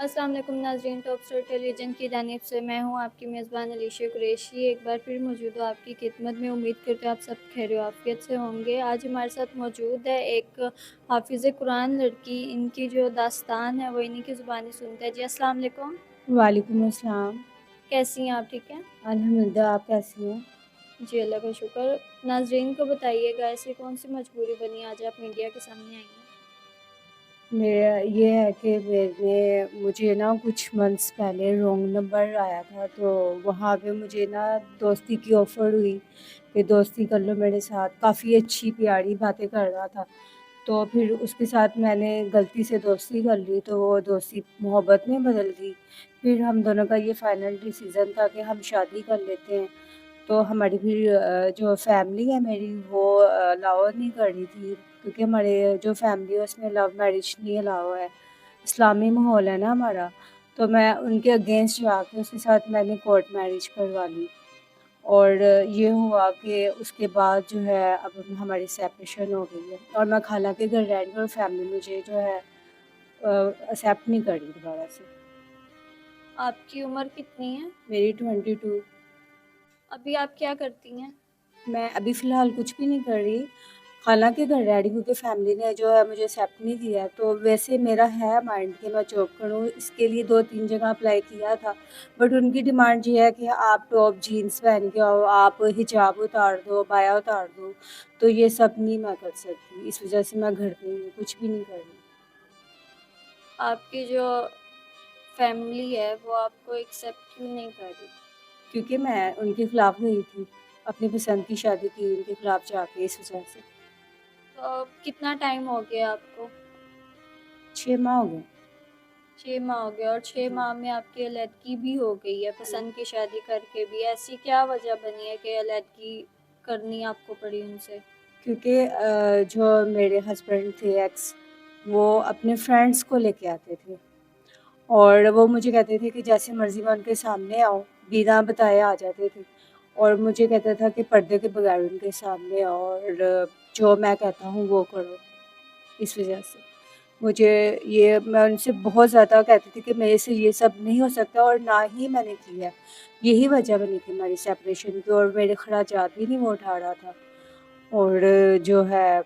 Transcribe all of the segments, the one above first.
अस्सलाम वालेकुम नाज़रीन, टॉप स्टार टेलीविज़न की जानिब से मैं हूँ आपकी मेज़बान अलीशा कुरैशी। एक बार फिर मौजूद हूँ आपकी खिदमत में। उम्मीद करते हैं आप सब खैर आफ़ियत से होंगे। आज हमारे साथ मौजूद है एक हाफ़िज़ कुरान लड़की। इनकी जो दास्तान है वो इन्हीं की ज़ुबानी सुनते हैं। जी अस्सलाम वालेकुम। वालेकुम अस्सलाम। कैसी हैं आप? ठीक हैं? अल्हम्दुलिल्लाह, आप कैसी हैं? जी अल्लाह का शुक्र। नाज़रीन को बताइएगा ऐसी कौन सी मजबूरी बनी आज आप मीडिया के सामने आई हैं? मेरा ये है कि मुझे ना कुछ मंथ्स पहले रॉन्ग नंबर आया था, तो वहाँ पे मुझे ना दोस्ती की ऑफ़र हुई कि दोस्ती कर लो मेरे साथ। काफ़ी अच्छी प्यारी बातें कर रहा था, तो फिर उसके साथ मैंने गलती से दोस्ती कर ली, तो वो दोस्ती मोहब्बत में बदल गई। फिर हम दोनों का ये फ़ाइनल डिसीज़न था कि हम शादी कर लेते हैं। तो हमारी फिर जो फैमिली है मेरी वो अलाउ नहीं कर रही थी, क्योंकि हमारे जो फैमिली है उसमें लव मैरिज नहीं अलाउ है, इस्लामी माहौल है ना हमारा। तो मैं उनके अगेंस्ट जाके उसके साथ मैंने कोर्ट मैरिज करवा ली, और ये हुआ कि उसके बाद जो है अब हमारी सेपरेशन हो गई है, और मैं खाला के घर रह रही हूँ और फैमिली मुझे जो है एक्सेप्ट नहीं कर रही दोबारा से। आपकी उम्र कितनी है? मेरी 22। अभी आप क्या करती हैं? मैं अभी फ़िलहाल कुछ भी नहीं कर रही, खाला के घर रह रही, क्योंकि फैमिली ने जो है मुझे एक्सेप्ट नहीं किया। तो वैसे मेरा है माइंड कि मैं जॉब करूँ, इसके लिए 2-3 जगह अप्लाई किया था, बट उनकी डिमांड ये है कि आप टॉप जीन्स पहन के आओ, आप हिजाब उतार दो, बाया उतार दो, तो ये सब नहीं मैं कर सकती। इस वज़ह से मैं घर पे ही हूँ, कुछ भी नहीं कर रही। आपकी जो फैमिली है वो आपको एक्सेप्ट क्यों नहीं कर रही? क्योंकि मैं उनके खिलाफ गई थी, अपनी पसंद की शादी की उनके खिलाफ जाके, इस वज़ह से। तो अब कितना टाइम हो गया आपको? 6 माह हो गए। 6 माह हो गए और 6 जी। माह में आपकी अलहदगी भी हो गई है, पसंद की शादी करके भी। ऐसी क्या वजह बनी है कि अलहदगी करनी आपको पड़ी उनसे? क्योंकि जो मेरे हस्बैंड थे एक्स, वो अपने फ्रेंड्स को लेके आते थे, और वो मुझे कहते थे कि जैसे मर्ज़ी मैं उनके सामने आऊँ, बिना बताए आ जाते थे, और मुझे कहता था कि पर्दे के बगैर उनके सामने आओ, और जो मैं कहता हूँ वो करो। इस वजह से मुझे ये मैं उनसे बहुत ज़्यादा कहती थी कि मेरे से ये सब नहीं हो सकता, और ना ही मैंने किया। यही वजह बनी थी हमारी सेपरेशन की, और मेरे खर्चात भी नहीं वो उठा रहा था, और जो है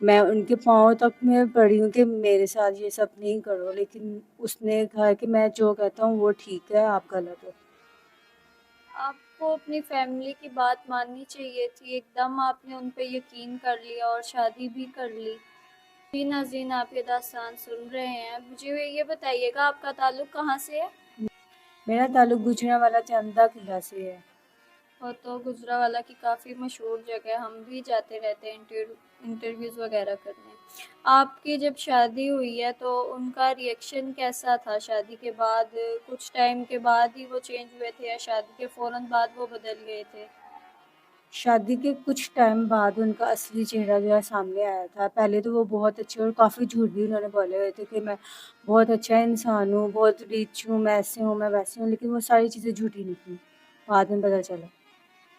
मैं उनके पाँव तक में पड़ी हूँ कि मेरे साथ ये सब नहीं करो, लेकिन उसने कहा कि मैं जो कहता हूँ वो ठीक है, आप गलत हो। आपको अपनी फैमिली की बात माननी चाहिए थी, एकदम आपने उन पे यकीन कर लिया और शादी भी कर ली। जी नाज़रीन, आप ये दास्तान सुन रहे हैं। मुझे ये बताइएगा आपका ताल्लुक़ कहाँ से है? मेरा ताल्लुक गुजरांवाला चंदा किला से है। और तो गुजरांवाला की काफ़ी मशहूर जगह है, हम भी जाते रहते हैं इंटरव्यूज़ वगैरह करने। आपकी जब शादी हुई है तो उनका रिएक्शन कैसा था शादी के बाद? कुछ टाइम के बाद ही वो चेंज हुए थे या शादी के फ़ौरन बाद वो बदल गए थे? शादी के कुछ टाइम बाद उनका असली चेहरा जो है सामने आया था। पहले तो वो बहुत अच्छे, और काफ़ी झूठ भी उन्होंने बोले हुए थे कि मैं बहुत अच्छा इंसान हूँ, बहुत रिच हूँ, मैं ऐसे हूँ, मैं वैसे हूँ, लेकिन वो सारी चीज़ें झूठी निकली, बाद में पता चला।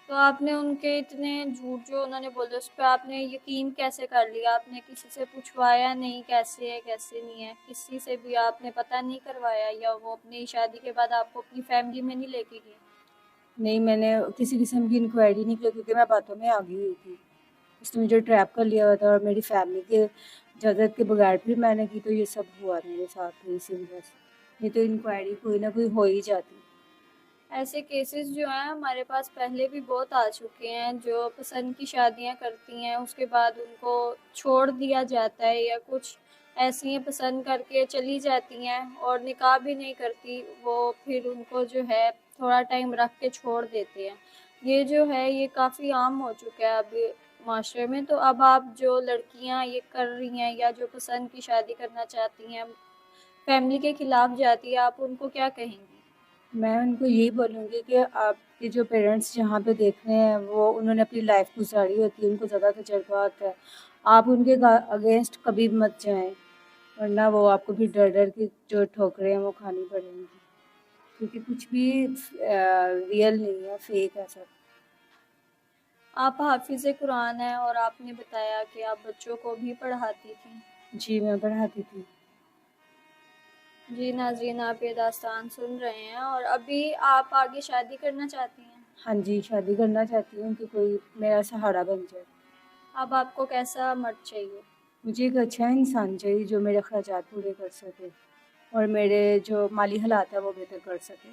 तो आपने उनके इतने झूठ जो उन्होंने बोले उस पे आपने यकीन कैसे कर लिया? आपने किसी से पूछवाया नहीं कैसे है, कैसे नहीं है? किसी से भी आपने पता नहीं करवाया या वो अपनी शादी के बाद आपको अपनी फैमिली में नहीं लेके गए? नहीं, मैंने किसी किस्म की इंक्वायरी नहीं की, क्योंकि मैं बातों में आ गई हुई थी। उसने मुझे ट्रैप कर लिया हुआ था, और मेरी फैमिली के इजाज़त के बगैर भी मैंने की, तो ये सब हुआ मेरे साथ तो इसी वजह से। नहीं तो इंक्वायरी कोई ना कोई हो ही जाती। ऐसे केसेस जो हैं हमारे पास पहले भी बहुत आ चुके हैं, जो पसंद की शादियां करती हैं उसके बाद उनको छोड़ दिया जाता है, या कुछ ऐसी हैं पसंद करके चली जाती हैं और निकाह भी नहीं करती, वो फिर उनको जो है थोड़ा टाइम रख के छोड़ देते हैं। ये जो है ये काफ़ी आम हो चुका है अब माशरे में। तो अब आप जो लड़कियां ये कर रही हैं या जो पसंद की शादी करना चाहती हैं, फैमिली के खिलाफ जाती है, आप उनको क्या कहेंगी? मैं उनको यही बोलूँगी कि आपके जो पेरेंट्स जहाँ पे देख रहे हैं, वो उन्होंने अपनी लाइफ गुज़ारी होती है, उनको ज़्यादा तजुर्बा होता है। आप उनके अगेंस्ट कभी मत जाएँ, वरना वो आपको फिर डर-डर के जो ठोकरें हैं वो खानी पड़ेंगी। क्योंकि कुछ भी रियल नहीं है, फेक है सब। आप हाफ़िज़ कुरान हैं और आपने बताया कि आप बच्चों को भी पढ़ाती थीं। जी, मैं पढ़ाती थी। جی ناظرین، آپ یہ داستان سن رہے ہیں، اور ابھی آپ آگے شادی کرنا چاہتی ہیں؟ ہاں جی، شادی کرنا چاہتی ہوں کہ کوئی میرا سہارا بن جائے۔ اب آپ کو کیسا مرد چاہیے؟ مجھے ایک اچھا انسان چاہیے جو میرے اخراجات پورے کر سکے اور میرے جو مالی حالات ہے وہ بہتر کر سکے۔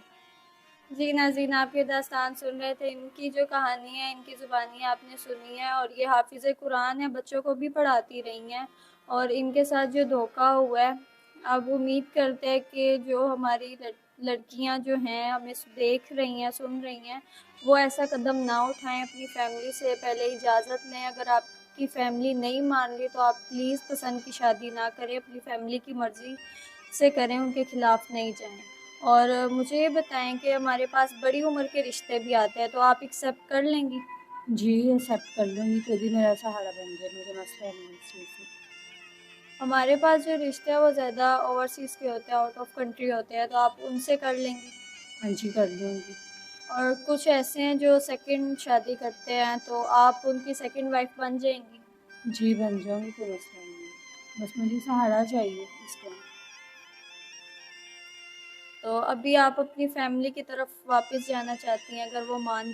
جی ناظرین، آپ یہ داستان سن رہے تھے، ان کی جو کہانی ہے، ان کی زبانی آپ نے سنی ہے، اور یہ حافظ قرآن ہے، بچوں کو بھی پڑھاتی رہی ہیں، اور ان کے ساتھ جو دھوکہ ہوا ہے، اب امید کرتے ہیں کہ جو ہماری لڑکیاں جو ہیں ہمیں دیکھ رہی ہیں، سن رہی ہیں، وہ ایسا قدم نہ اٹھائیں، اپنی فیملی سے پہلے اجازت لیں۔ اگر آپ کی فیملی نہیں مان لی تو آپ پلیز پسند کی شادی نہ کریں، اپنی فیملی کی مرضی سے کریں، ان کے خلاف نہیں جائیں۔ اور مجھے یہ بتائیں کہ ہمارے پاس بڑی عمر کے رشتے بھی آتے ہیں، تو آپ ایکسیپٹ کر لیں گی؟ جی ایکسیپٹ کر لوں گی، کوئی بھی میرا سہارا بن جائے، مجھے مسئلہ نہیں ہے اس چیز سے۔ ہمارے پاس جو رشتے ہیں وہ زیادہ اوورسیز کے ہوتے ہیں، آؤٹ آف کنٹری ہوتے ہیں، تو آپ ان سے کر لیں گی؟ ہاں جی کر لوں گی۔ اور کچھ ایسے ہیں جو سیکنڈ شادی کرتے ہیں، تو آپ ان کی سیکنڈ وائف بن جائیں گی؟ جی بن جاؤں گی، کوئی مسئلہ نہیں ہے، بس مجھے سہارا چاہیے اس ٹائم۔ تو ابھی آپ اپنی فیملی کی طرف واپس جانا چاہتی ہیں، اگر وہ مان